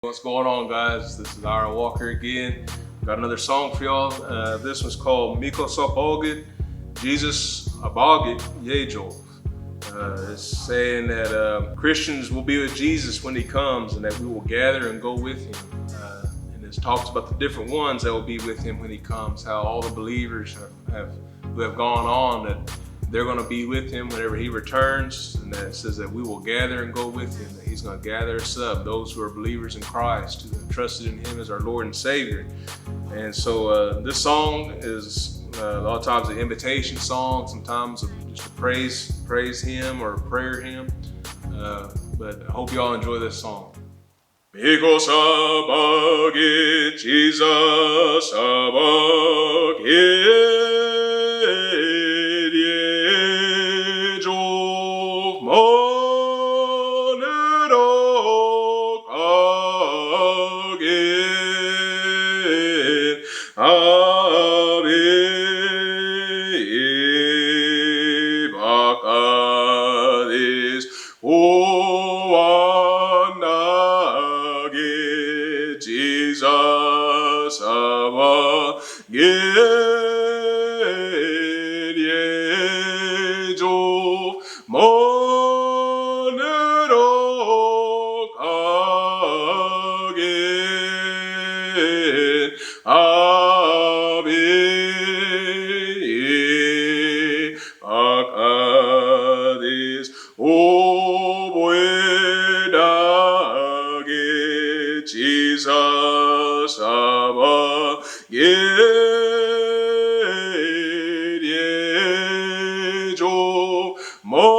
What's going on, guys? This is Ira Walker again. Got another song for y'all. This one's called Miko Sabogit, Jesus Abogit Yejo. It's saying that Christians will be with Jesus when he comes and that we will gather and go with him. And it talks about the different ones that will be with him when he comes, how all the believers who have gone on, that they're going to be with him whenever he returns, and that it says that we will gather and go with him, that he's going to gather us up, those who are believers in Christ, who have trusted in him as our Lord and Savior. And so this song is a lot of times an invitation song, sometimes just a praise him or prayer him. But I hope y'all enjoy this song. Because abagit Jesus abagit Yejov monerok agit Aviv akadis Oanagit Jesus abagit Yejov monerok agit Aviv akadis Oboedagit Jesus abagit Yejov monerok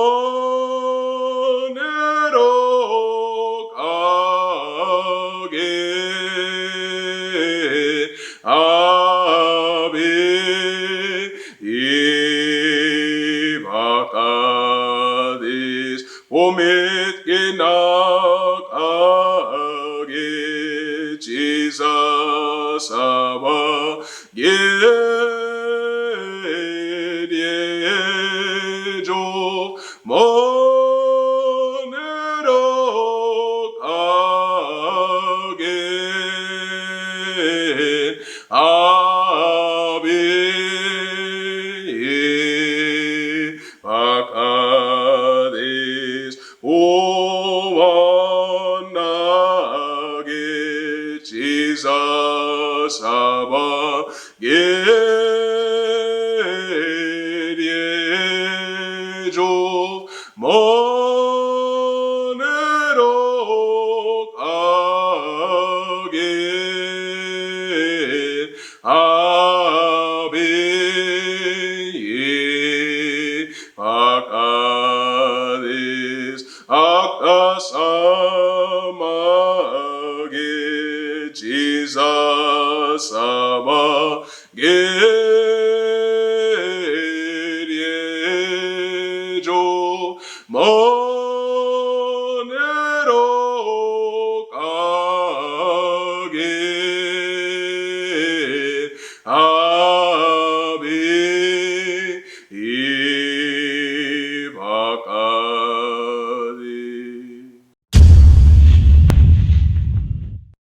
agit Aviv akadis Omit genak agit Jesus abagit Yejov monerok agit Aviv akadis